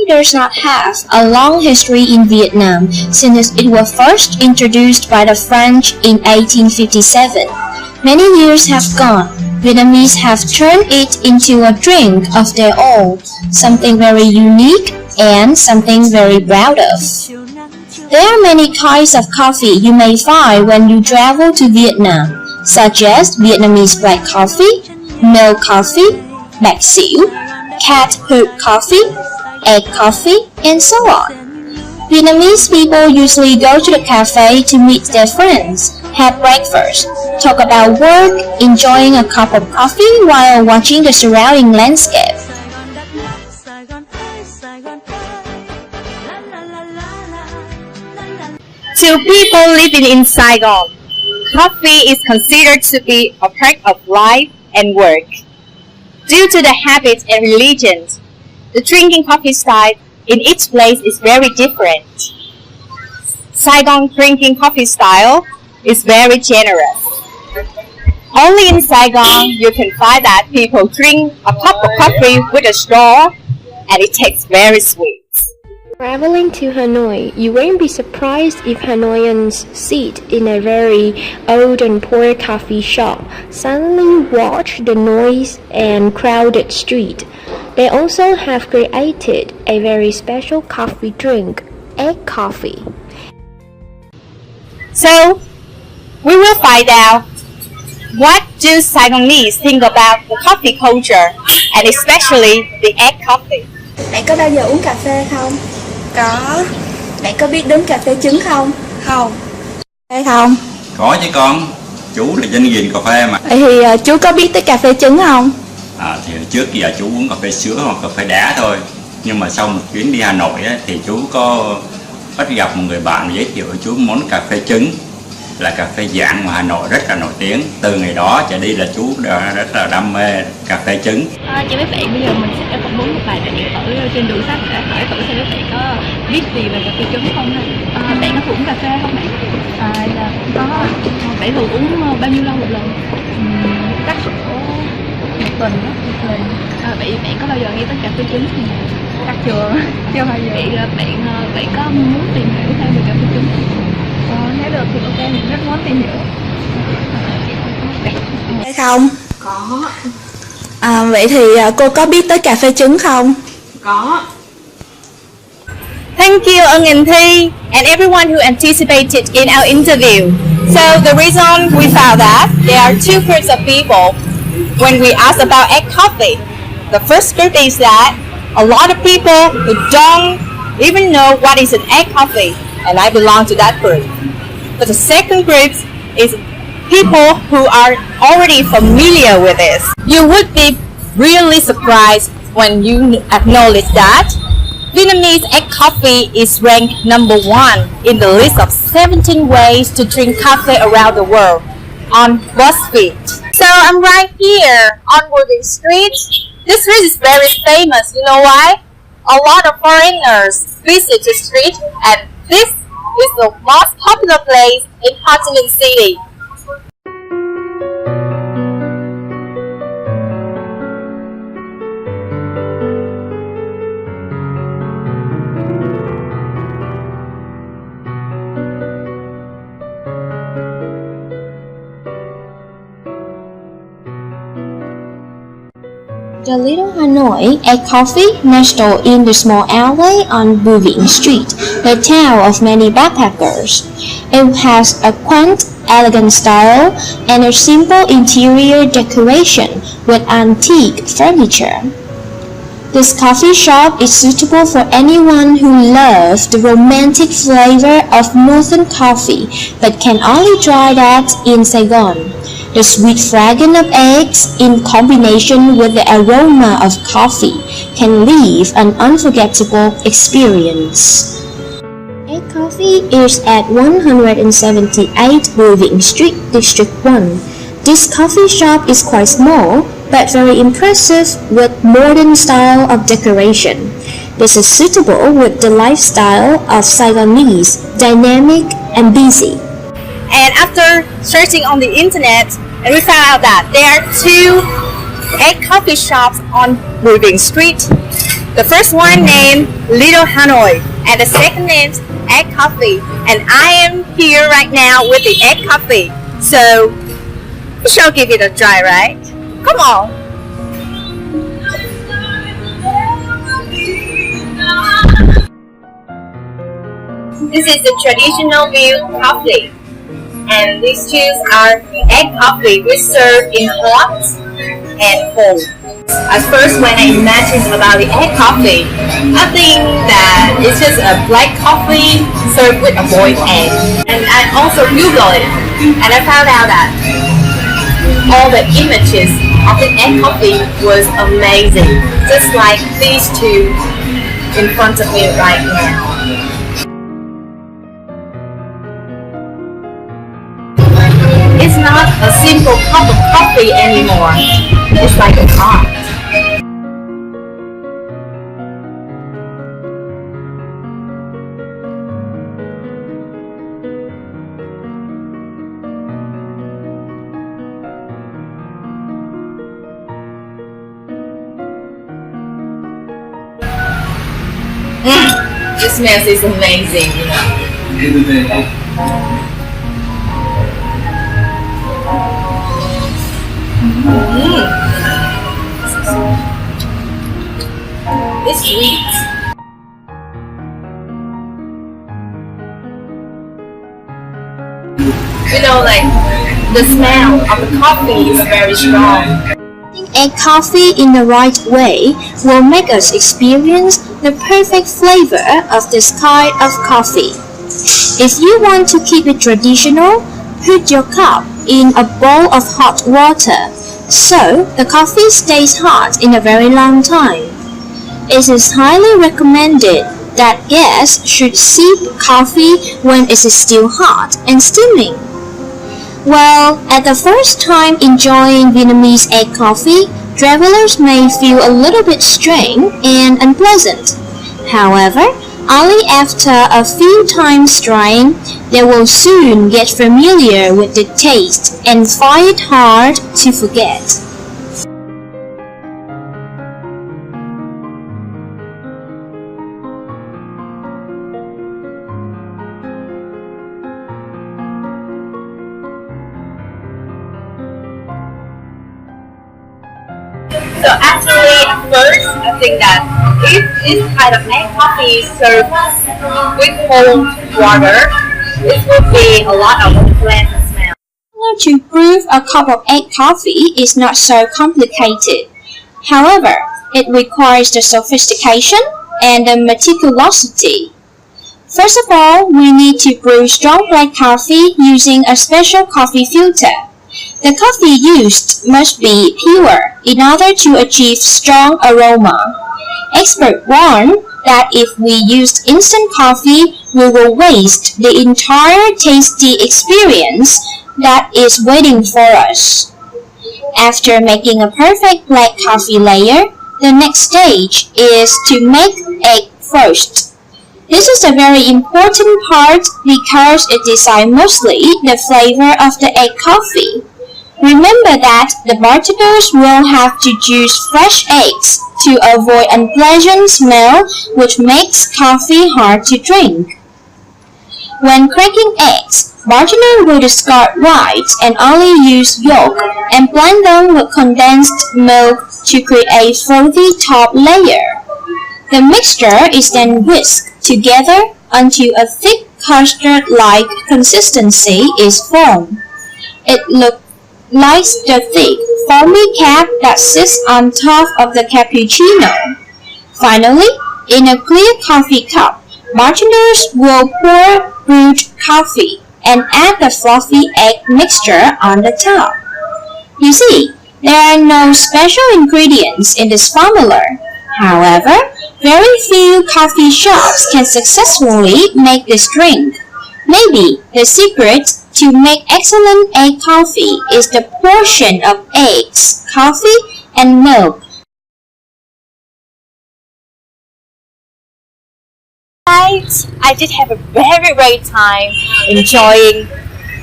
does not have a long history in Vietnam since it was first introduced by the French in 1857. Many years have gone. Vietnamese have turned it into a drink of their own, something very unique and something very proud of. There are many kinds of coffee you may find when you travel to Vietnam, such as Vietnamese black coffee, milk coffee, bạc xỉu, cat hoop coffee, egg coffee, and so on. Vietnamese people usually go to the cafe to meet their friends, have breakfast, talk about work, enjoying a cup of coffee while watching the surrounding landscape. To people living in Saigon, coffee is considered to be a part of life and work. Due to the habits and religions, the drinking coffee style in each place is very different. Saigon drinking coffee style is very generous. Only in Saigon you can find that people drink a cup of coffee with a straw and it tastes very sweet. Traveling to Hanoi, you won't be surprised if Hanoians sit in a very old and poor coffee shop, silently watch the noise and crowded street. They also have created a very special coffee drink, egg coffee. So, we will find out what do Saigonese think about the coffee culture and especially the egg coffee. Bạn có bao giờ uống cà phê không? Có. Bạn có biết đến cà phê trứng không? Không. Hay không? Có chứ con, chú là dân ghiền cà phê mà. Vậy thì chú có biết tới cà phê trứng không? Thì trước giờ chú uống cà phê sữa hoặc cà phê đá thôi. Nhưng mà sau một chuyến đi Hà Nội á, thì chú có bắt gặp một người bạn giới thiệu cho chú món cà phê trứng, là cà phê Giảng mà Hà Nội rất là nổi tiếng. Từ ngày đó trở đi là chú rất là đam mê cà phê trứng. Chào các bạn, bây giờ mình sẽ phỏng vấn một bài trải nghiệm ở trên đường sách để hỏi thử xem các bạn có biết gì về cà phê trứng không ha. Bạn có uống cà phê không bạn? Dạ cũng có. Bạn thường uống bao nhiêu lâu một lần? Chắc cỡ một tuần đó, một lần. Vậy bạn có bao giờ nghe tới cà phê trứng không? Chắc chưa bao giờ. Bạn có muốn tìm hiểu thêm về cà phê trứng không? Nếu được thì ok, mình rất muốn tìm hiểu. Hay không? Có. Vậy thì cô có biết tới cà phê trứng không? Có. Thank you, Ân and Thi, and everyone who anticipated in our interview. So the reason we found that there are two groups of people when we asked about egg coffee. The first group is that a lot of people who don't even know what is an egg coffee, and I belong to that group. But the second group is people who are already familiar with this. You would be really surprised when you acknowledge that Vietnamese egg coffee is ranked number 1 in the list of 17 ways to drink coffee around the world on BuzzFeed. So I'm right here on Wooding Street. This street is very famous. You know why? A lot of foreigners visit the street, and this is the most popular place in Ho Chi Minh City. The Little Hanoi Egg Coffee nestled in the small alley on Buving Street, the town of many backpackers. It has a quaint, elegant style and a simple interior decoration with antique furniture. This coffee shop is suitable for anyone who loves the romantic flavor of northern coffee but can only try that in Saigon. The sweet fragrance of eggs in combination with the aroma of coffee can leave an unforgettable experience. Egg Coffee is at 178 Moving Street, District 1. This coffee shop is quite small but very impressive with modern style of decoration. This is suitable with the lifestyle of Saigonese, dynamic and busy. And after searching on the internet, and we found out that there are 2 egg coffee shops on Moving Street. The first one named Little Hanoi, and the second named Egg Coffee. And I am here right now with the egg coffee. So we shall give it a try, right? Come on. This is the traditional milk coffee, and these two are egg coffee. We serve in hot and cold. At first, when I imagined about the egg coffee, I think that it's just a black coffee served with a boiled egg. And I also Googled it, and I found out that all the images of the egg coffee was amazing, just like these two in front of me right now. It's not a simple cup of coffee anymore. It's like an art. This smell is amazing, you know. It's sweet. You know, like the smell of the coffee is very strong. Egg coffee in the right way will make us experience the perfect flavor of this kind of coffee. If you want to keep it traditional, put your cup in a bowl of hot water so the coffee stays hot in a very long time. It is highly recommended that guests should sip coffee when it is still hot and steaming. Well, at the first time enjoying Vietnamese egg coffee, travelers may feel a little bit strange and unpleasant. However, only after a few times trying, they will soon get familiar with the taste and find it hard to forget. So actually, at first, I think that if this kind of egg coffee is served with cold water, it will be a lot of pleasant smell. To brew a cup of egg coffee is not so complicated. However, it requires the sophistication and the meticulosity. First of all, we need to brew strong black coffee using a special coffee filter. The coffee used must be pure in order to achieve strong aroma. Experts warn that if we used instant coffee, we will waste the entire tasty experience that is waiting for us. After making a perfect black coffee layer, the next stage is to make egg first. This is a very important part because it decides mostly the flavor of the egg coffee. Remember that the bartenders will have to use fresh eggs to avoid unpleasant smell which makes coffee hard to drink. When cracking eggs, bartender will discard whites and only use yolk and blend them with condensed milk to create a frothy top layer. The mixture is then whisked together until a thick custard-like consistency is formed. It looks like the thick, foamy cap that sits on top of the cappuccino. Finally, in a clear coffee cup, bartenders will pour brewed coffee and add the fluffy egg mixture on the top. You see, there are no special ingredients in this formula. However, very few coffee shops can successfully make this drink. Maybe the secret to make excellent egg coffee is the portion of eggs, coffee, and milk. I did have a very great time enjoying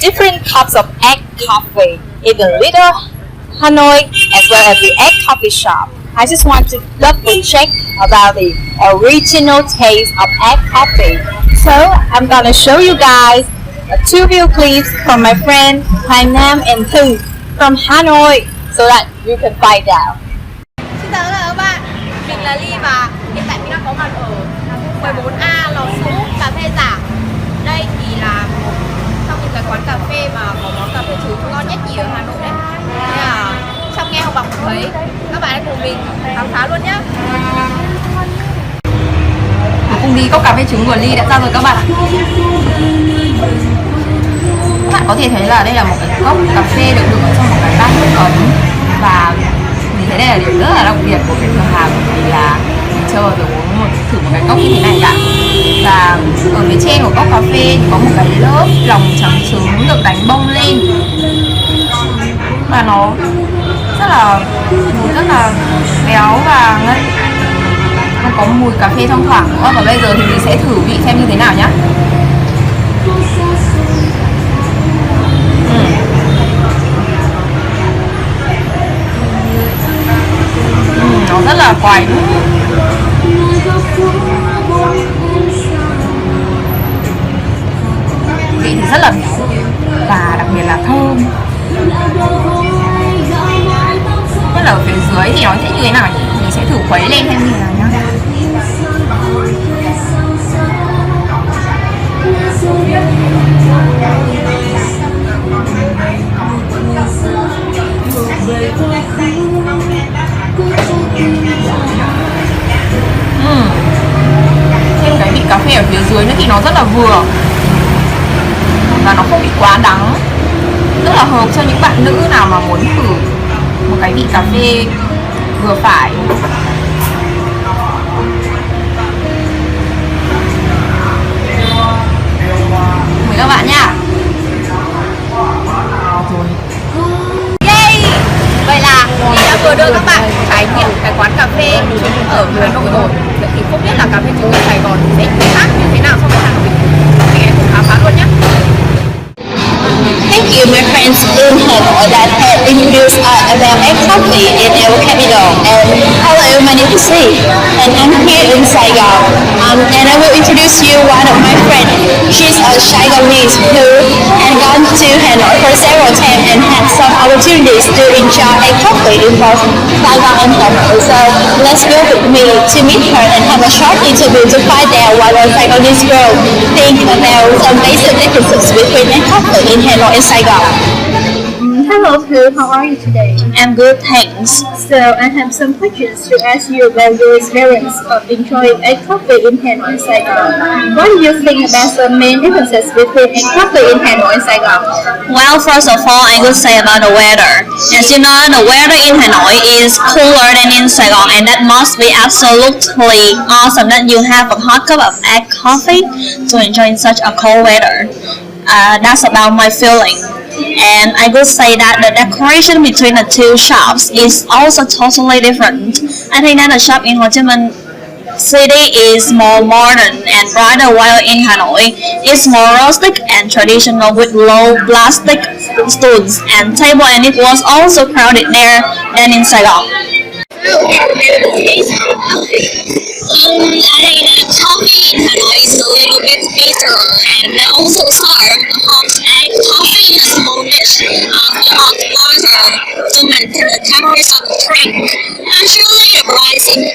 different cups of egg coffee in the Little Hanoi as well as the egg coffee shop. I just want to double check about the original taste of egg coffee. So I'm gonna show you guys two video clips from my friend Hoàng Nam and Thư from Hanoi so that you can find out. Xin chào tất cả các bạn, mình là Ly và hiện tại mình đang có mặt ở 14A lò sũ cà phê giả. Đây thì là một trong những cái quán cà phê mà có món cà phê trứng ngon nhất nhì ở Hà Nội đấy. Nên là trong nghe học bọc thấy các bạn hãy cùng mình khám phá luôn nhé. Cùng đi cốc cà phê trứng của Ly đã ra rồi các bạn ạ. Các bạn có thể thấy là đây là một cái cốc cà phê được đựng ở trong một cái bát nước ấm, và mình thấy đây là điểm rất là đặc biệt của cái cửa hàng, vì là mình chưa bao giờ uống thử một cái cốc như thế này cả. Và ở phía trên của cốc cà phê thì có một cái lớp lòng trắng trứng được đánh bông lên, và nó rất là béo và ngậy. Nó có mùi cà phê thoang thoảng nữa, và bây giờ thì mình sẽ thử vị xem như thế nào nhé. Nó rất là quái, vị thì rất là béo và đặc biệt là thơm. Nhất là ở phía dưới thì nó sẽ như thế nào nhỉ? Mình sẽ thử khuấy lên xem như nào nhá. Thêm cái vị cà phê ở phía dưới nữa thì nó rất là vừa, và nó không bị quá đắng, rất là hợp cho những bạn nữ nào mà muốn thử một cái vị cà phê vừa phải. Mời các bạn nha. Yay! Vậy là mình đã vừa đưa các bạn trải nghiệm cái quán cà phê trứng ở Hà Nội rồi. Vậy thì không biết là cà phê trứng ở Sài Gòn sẽ khác như thế nào so với Hà Nội? Mình hãy cùng khám phá luôn nhé. Thank you, my friends in Hanoi that have introduced about egg coffee in our capital. And hello, my name is Lee, and I'm here in Saigon. And I will introduce you one of my friends. She's a Saigonese who had gone to Hanoi for several times and had some opportunities to enjoy egg coffee in both Saigon and Hanoi. So let's go with me to meet her and have a short interview to find out what a Saigonese girl think about some basic differences between egg coffee in Hanoi and Saigon. Hello, Pooh. How are you today? I'm good, thanks. So, I have some questions to ask you about your experience of enjoying egg coffee in Hanoi and Saigon. What do you think about the main differences between egg coffee in Hanoi and Saigon? Well, first of all, I would say about the weather. As you know, the weather in Hanoi is cooler than in Saigon, and that must be absolutely awesome that you have a hot cup of egg coffee to enjoy in such a cold weather. That's about my feeling. And I would say that the decoration between the two shops is also totally different. I think that the shop in Ho Chi Minh City is more modern and brighter, while in Hanoi it's more rustic and traditional with low plastic stools and table, and it was also crowded there than in Saigon. I think that coffee in Hanoi is a little bit bitter, and they also serve hot egg coffee in a small dish of hot water to maintain the temperature of the drink. Naturally, the price is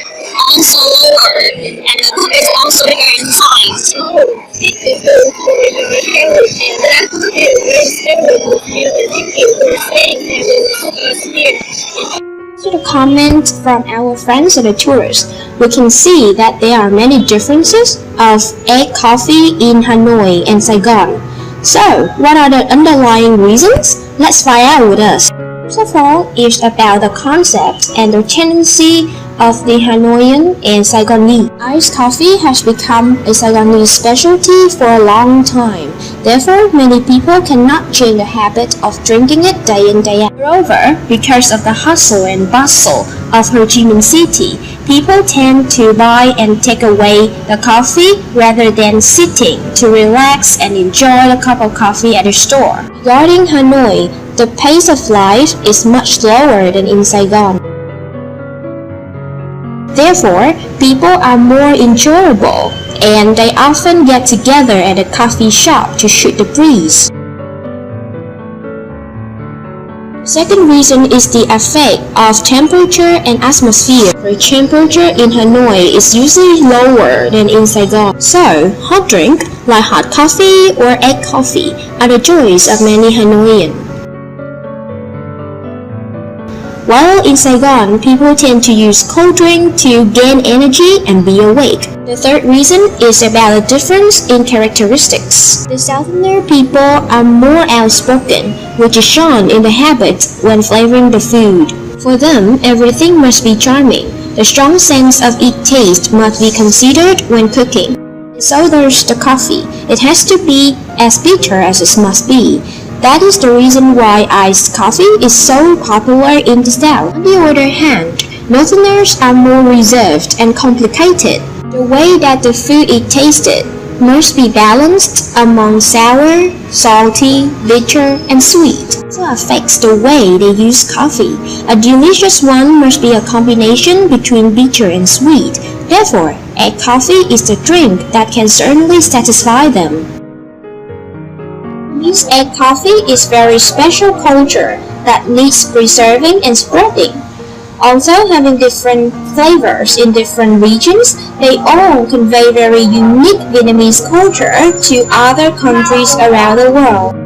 also lower, and the cup is also bigger in size. To the comments from our friends and the tourists, we can see that there are many differences of egg coffee in Hanoi and Saigon. So, what are the underlying reasons? Let's find out with us. First of all, it's about the concept and the tendency of the Hanoian and Saigonese. Iced coffee has become a Saigonese specialty for a long time. Therefore, many people cannot change the habit of drinking it day in day out. Moreover, because of the hustle and bustle of Ho Chi Minh City, people tend to buy and take away the coffee rather than sitting to relax and enjoy a cup of coffee at a store. Regarding Hanoi, the pace of life is much slower than in Saigon. Therefore, people are more enjoyable, and they often get together at a coffee shop to shoot the breeze. Second reason is the effect of temperature and atmosphere. The temperature in Hanoi is usually lower than in Saigon, so hot drink like hot coffee or egg coffee are the choice of many Hanoians. While in Saigon, people tend to use cold drink to gain energy and be awake. The third reason is about the difference in characteristics. The Southerner people are more outspoken, which is shown in the habits when flavoring the food. For them, everything must be charming. The strong sense of each taste must be considered when cooking. So there's the coffee. It has to be as bitter as it must be. That is the reason why iced coffee is so popular in the South. On the other hand, Northerners are more reserved and complicated. The way that the food is tasted must be balanced among sour, salty, bitter, and sweet. It also affects the way they use coffee. A delicious one must be a combination between bitter and sweet. Therefore, egg coffee is the drink that can certainly satisfy them. This egg coffee is very special culture that needs preserving and spreading. Also, having different flavors in different regions, they all convey very unique Vietnamese culture to other countries around the world.